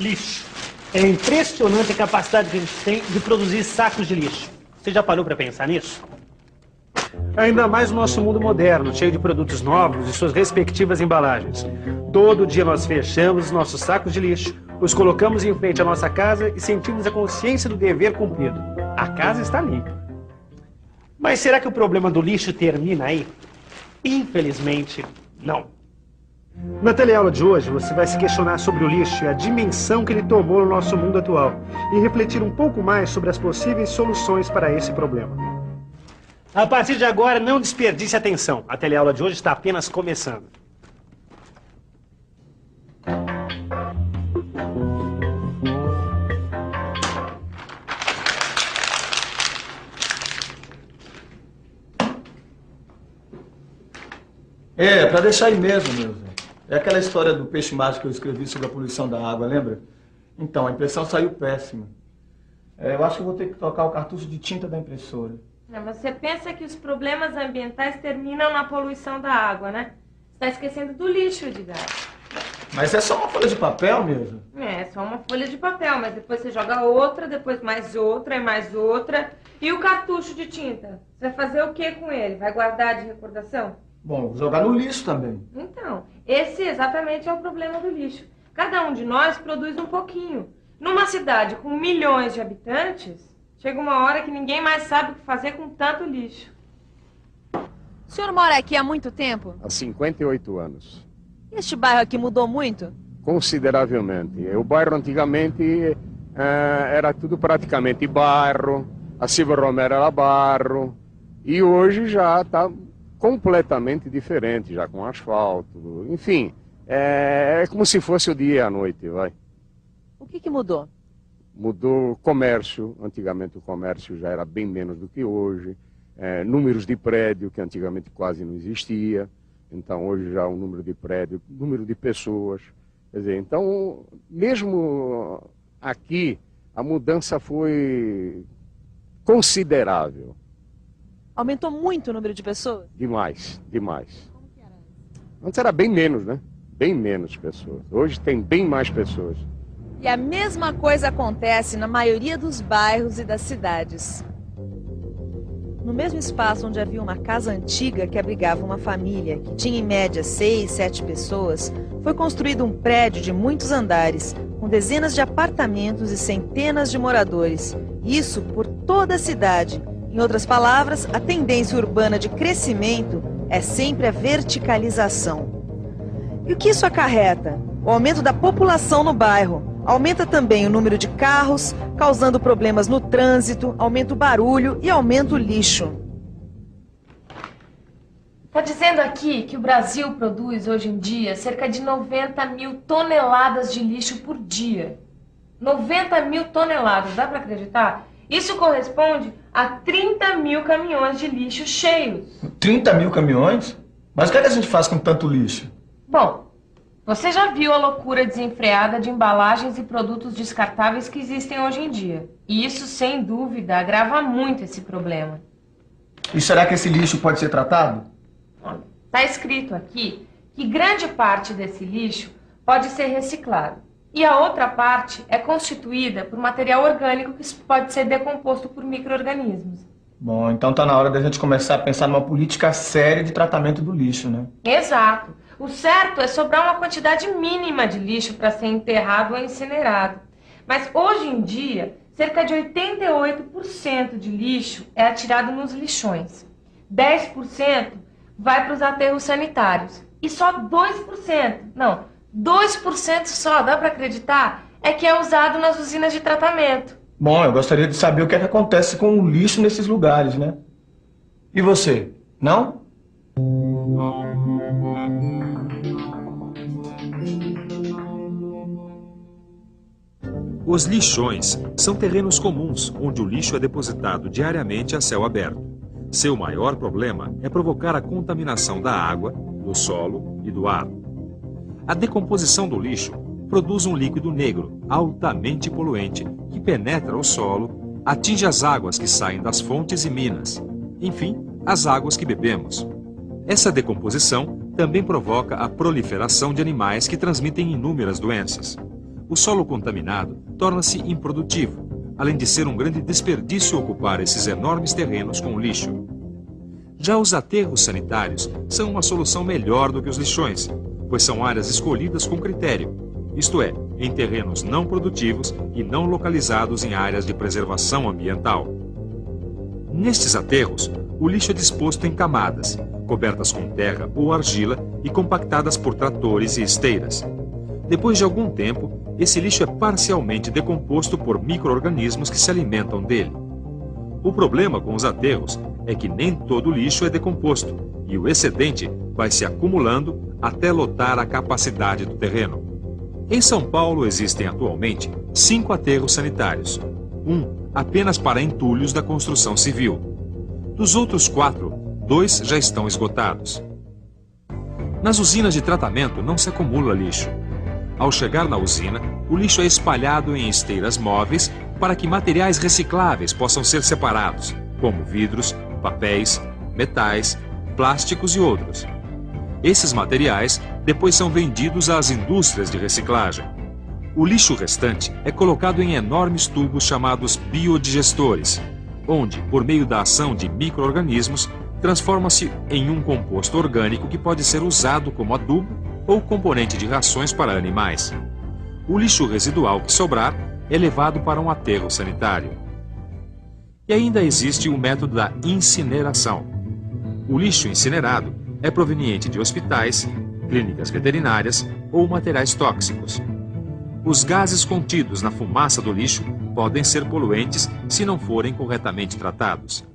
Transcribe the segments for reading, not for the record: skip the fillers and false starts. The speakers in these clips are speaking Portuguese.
Lixo. É impressionante a capacidade que a gente tem de produzir sacos de lixo. Você já parou para pensar nisso? Ainda mais no nosso mundo moderno, cheio de produtos novos e suas respectivas embalagens. Todo dia nós fechamos os nossos sacos de lixo, os colocamos em frente à nossa casa e sentimos a consciência do dever cumprido. A casa está limpa. Mas será que o problema do lixo termina aí? Infelizmente, não. Na teleaula de hoje, você vai se questionar sobre o lixo e a dimensão que ele tomou no nosso mundo atual e refletir um pouco mais sobre as possíveis soluções para esse problema. A partir de agora, não desperdice atenção. A teleaula de hoje está apenas começando. É, pra deixar aí mesmo, meu velho. É aquela história do peixe mágico que eu escrevi sobre a poluição da água, lembra? Então, a impressão saiu péssima. Eu acho que eu vou ter que trocar o cartucho de tinta da impressora. Você pensa que os problemas ambientais terminam na poluição da água, né? Você está esquecendo do lixo, Edgar. Mas é só uma folha de papel mesmo? É só uma folha de papel, mas depois você joga outra, depois mais outra e mais outra. E o cartucho de tinta? Você vai fazer o que com ele? Vai guardar de recordação? Bom, vou jogar no lixo também. Então, esse exatamente é o problema do lixo. Cada um de nós produz um pouquinho. Numa cidade com milhões de habitantes, chega uma hora que ninguém mais sabe o que fazer com tanto lixo. O senhor mora aqui há muito tempo? Há 58 anos. Este bairro aqui mudou muito? Consideravelmente. O bairro antigamente era tudo praticamente barro, a Silva Romero era barro, e hoje já está completamente diferente, já com asfalto, enfim, é como se fosse o dia e a noite, vai. O que mudou? Mudou o comércio, antigamente o comércio já era bem menos do que hoje, números de prédio que antigamente quase não existia, então hoje já o número de prédio, número de pessoas, quer dizer, então mesmo aqui a mudança foi considerável. Aumentou muito o número de pessoas? Demais, demais. Como que era antes? Antes era bem menos, né? Bem menos pessoas. Hoje tem bem mais pessoas. E a mesma coisa acontece na maioria dos bairros e das cidades. No mesmo espaço onde havia uma casa antiga que abrigava uma família, que tinha em média 6, 7 pessoas, foi construído um prédio de muitos andares, com dezenas de apartamentos e centenas de moradores. Isso por toda a cidade. Em outras palavras, a tendência urbana de crescimento é sempre a verticalização. E o que isso acarreta? O aumento da população no bairro. Aumenta também o número de carros, causando problemas no trânsito, aumenta o barulho e aumenta o lixo. Está dizendo aqui que o Brasil produz hoje em dia cerca de 90 mil toneladas de lixo por dia. 90 mil toneladas, dá para acreditar? Isso corresponde a 30 mil caminhões de lixo cheios. 30 mil caminhões? Mas o que a gente faz com tanto lixo? Bom, você já viu a loucura desenfreada de embalagens e produtos descartáveis que existem hoje em dia. E isso, sem dúvida, agrava muito esse problema. E será que esse lixo pode ser tratado? Está escrito aqui que grande parte desse lixo pode ser reciclado. E a outra parte é constituída por material orgânico que pode ser decomposto por micro-organismos. Bom, então está na hora da gente começar a pensar numa política séria de tratamento do lixo, né? Exato. O certo é sobrar uma quantidade mínima de lixo para ser enterrado ou incinerado. Mas hoje em dia, cerca de 88% de lixo é atirado nos lixões. 10% vai para os aterros sanitários. E só 2% só, dá para acreditar, é que é usado nas usinas de tratamento. Bom, eu gostaria de saber o que é que acontece com o lixo nesses lugares, né? E você? Não? Os lixões são terrenos comuns onde o lixo é depositado diariamente a céu aberto. Seu maior problema é provocar a contaminação da água, do solo e do ar. A decomposição do lixo produz um líquido negro, altamente poluente, que penetra o solo, atinge as águas que saem das fontes e minas, enfim, as águas que bebemos. Essa decomposição também provoca a proliferação de animais que transmitem inúmeras doenças. o solo contaminado torna-se improdutivo, além de ser um grande desperdício ocupar esses enormes terrenos com lixo. Já os aterros sanitários são uma solução melhor do que os lixões, pois são áreas escolhidas com critério, isto é, em terrenos não produtivos e não localizados em áreas de preservação ambiental. Nestes aterros, o lixo é disposto em camadas, cobertas com terra ou argila e compactadas por tratores e esteiras. Depois de algum tempo, esse lixo é parcialmente decomposto por micro-organismos que se alimentam dele. O problema com os aterros é que nem todo o lixo é decomposto e o excedente vai se acumulando até lotar a capacidade do terreno. Em São Paulo existem atualmente 5 aterros sanitários, um apenas para entulhos da construção civil. Dos outros 4, 2 já estão esgotados. Nas usinas de tratamento não se acumula lixo. Ao chegar na usina, o lixo é espalhado em esteiras móveis para que materiais recicláveis possam ser separados, como vidros, papéis, metais, plásticos e outros. Esses materiais depois são vendidos às indústrias de reciclagem. O lixo restante é colocado em enormes tubos chamados biodigestores, onde, por meio da ação de micro-organismos, transforma-se em um composto orgânico que pode ser usado como adubo ou componente de rações para animais. O lixo residual que sobrar é levado para um aterro sanitário. E ainda existe o método da incineração. O lixo incinerado é proveniente de hospitais, clínicas veterinárias ou materiais tóxicos. Os gases contidos na fumaça do lixo podem ser poluentes se não forem corretamente tratados.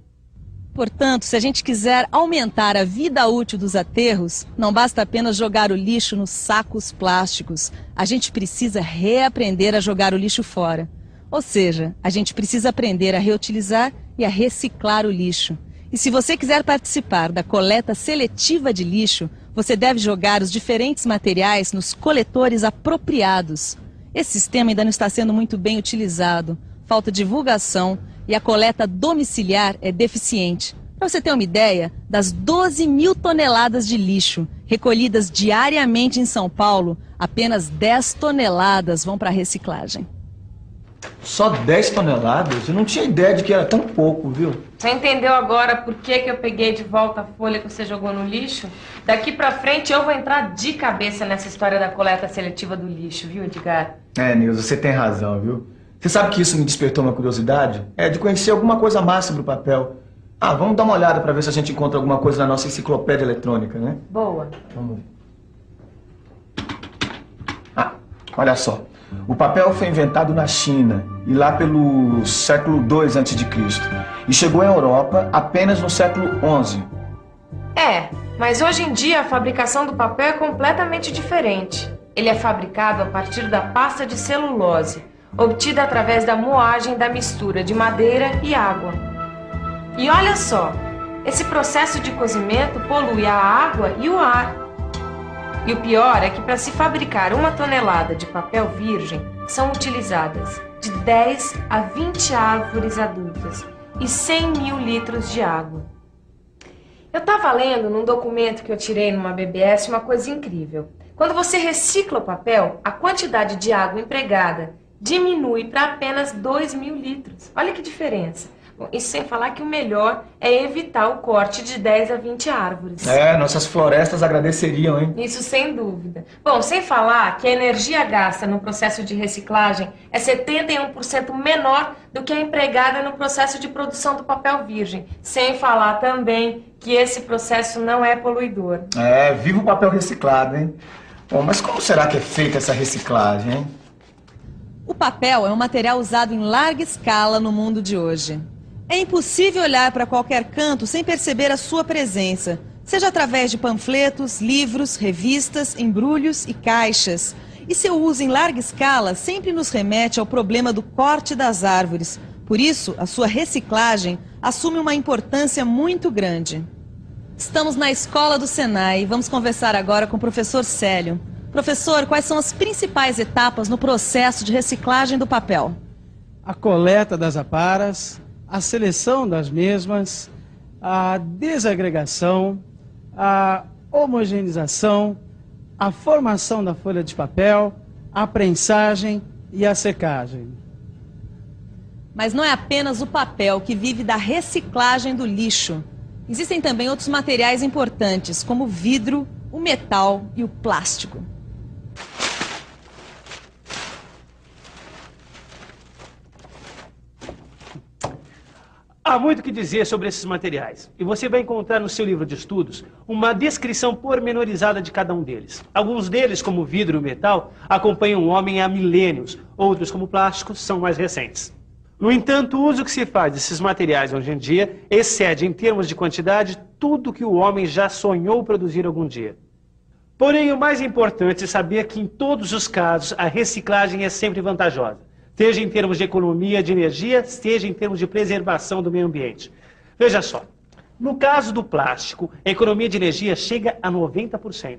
Portanto, se a gente quiser aumentar a vida útil dos aterros, não basta apenas jogar o lixo nos sacos plásticos. A gente precisa reaprender a jogar o lixo fora. Ou seja, a gente precisa aprender a reutilizar e a reciclar o lixo. E se você quiser participar da coleta seletiva de lixo, você deve jogar os diferentes materiais nos coletores apropriados. Esse sistema ainda não está sendo muito bem utilizado. Falta divulgação e a coleta domiciliar é deficiente. Para você ter uma ideia, das 12 mil toneladas de lixo recolhidas diariamente em São Paulo, apenas 10 toneladas vão para a reciclagem. Só 10 toneladas? Eu não tinha ideia de que era tão pouco, viu? Você entendeu agora por que eu peguei de volta a folha que você jogou no lixo? Daqui pra frente eu vou entrar de cabeça nessa história da coleta seletiva do lixo, viu, Edgar? Nilza, você tem razão, viu? Você sabe que isso me despertou uma curiosidade? De conhecer alguma coisa mais sobre o papel. Vamos dar uma olhada pra ver se a gente encontra alguma coisa na nossa enciclopédia eletrônica, né? Boa. Vamos ver. Olha só. O papel foi inventado na China, e lá pelo século II a.C. E chegou à Europa apenas no século XI. Mas hoje em dia a fabricação do papel é completamente diferente. Ele é fabricado a partir da pasta de celulose, obtida através da moagem da mistura de madeira e água. E olha só, esse processo de cozimento polui a água e o ar. E o pior é que para se fabricar 1 tonelada de papel virgem, são utilizadas de 10 a 20 árvores adultas e 100 mil litros de água. Eu estava lendo num documento que eu tirei numa BBS uma coisa incrível. Quando você recicla o papel, a quantidade de água empregada diminui para apenas 2 mil litros. Olha que diferença. Bom, isso sem falar que o melhor é evitar o corte de 10 a 20 árvores. Nossas florestas agradeceriam, hein? Isso sem dúvida. Bom, sem falar que a energia gasta no processo de reciclagem é 71% menor do que a empregada no processo de produção do papel virgem. Sem falar também que esse processo não é poluidor. Viva o papel reciclado, hein? Bom, mas como será que é feita essa reciclagem, hein? O papel é um material usado em larga escala no mundo de hoje. É impossível olhar para qualquer canto sem perceber a sua presença, seja através de panfletos, livros, revistas, embrulhos e caixas. E seu uso em larga escala sempre nos remete ao problema do corte das árvores. Por isso, a sua reciclagem assume uma importância muito grande. Estamos na escola do Senai e vamos conversar agora com o professor Célio. Professor, quais são as principais etapas no processo de reciclagem do papel? A coleta das aparas, a seleção das mesmas, a desagregação, a homogeneização, a formação da folha de papel, a prensagem e a secagem. Mas não é apenas o papel que vive da reciclagem do lixo. Existem também outros materiais importantes, como o vidro, o metal e o plástico. Há muito o que dizer sobre esses materiais, e você vai encontrar no seu livro de estudos uma descrição pormenorizada de cada um deles. Alguns deles, como o vidro e o metal, acompanham o homem há milênios, outros, como o plástico, são mais recentes. No entanto, o uso que se faz desses materiais hoje em dia excede, em termos de quantidade, tudo que o homem já sonhou produzir algum dia. Porém, o mais importante é saber que, em todos os casos, a reciclagem é sempre vantajosa. Seja em termos de economia de energia, seja em termos de preservação do meio ambiente. Veja só, no caso do plástico, a economia de energia chega a 90%.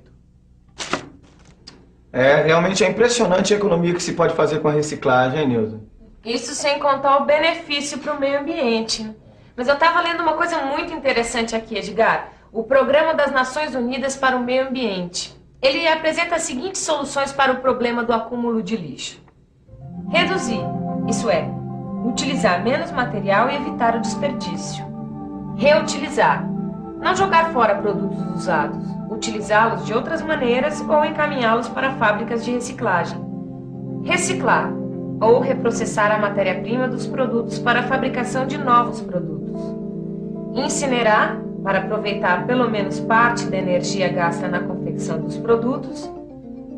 Realmente é impressionante a economia que se pode fazer com a reciclagem, hein, Nilza? Isso sem contar o benefício para o meio ambiente. Mas eu estava lendo uma coisa muito interessante aqui, Edgar. O Programa das Nações Unidas para o Meio Ambiente. Ele apresenta as seguintes soluções para o problema do acúmulo de lixo. Reduzir, isso é, utilizar menos material e evitar o desperdício. Reutilizar, não jogar fora produtos usados, utilizá-los de outras maneiras ou encaminhá-los para fábricas de reciclagem. Reciclar, ou reprocessar a matéria-prima dos produtos para a fabricação de novos produtos. Incinerar, para aproveitar pelo menos parte da energia gasta na confecção dos produtos.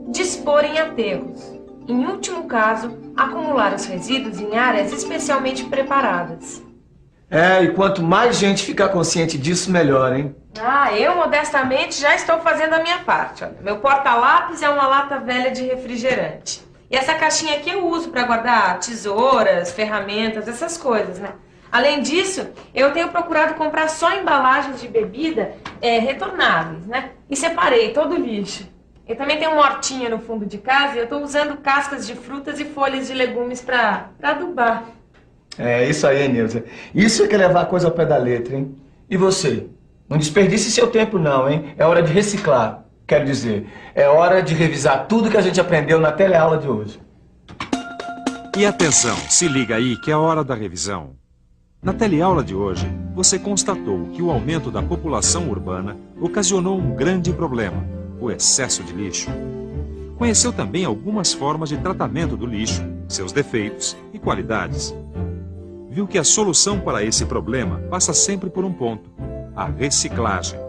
Dispor em aterros. Em último caso, acumular os resíduos em áreas especialmente preparadas. E quanto mais gente ficar consciente disso, melhor, hein? Eu modestamente já estou fazendo a minha parte. Olha, meu porta-lápis é uma lata velha de refrigerante. E essa caixinha aqui eu uso para guardar tesouras, ferramentas, essas coisas, né? Além disso, eu tenho procurado comprar só embalagens de bebida retornáveis, né? E separei todo o lixo. Eu também tenho uma hortinha no fundo de casa e eu estou usando cascas de frutas e folhas de legumes para adubar. Isso aí, Nilza. Isso é que é levar a coisa ao pé da letra, hein? E você? Não desperdice seu tempo não, hein? É hora de reciclar. Quero dizer, é hora de revisar tudo que a gente aprendeu na teleaula de hoje. E atenção, se liga aí que é a hora da revisão. Na teleaula de hoje, você constatou que o aumento da população urbana ocasionou um grande problema, o excesso de lixo. Conheceu também algumas formas de tratamento do lixo, seus defeitos e qualidades. Viu que a solução para esse problema passa sempre por um ponto, a reciclagem.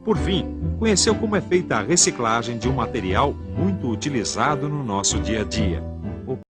Por fim, conheceu como é feita a reciclagem de um material muito utilizado no nosso dia a dia.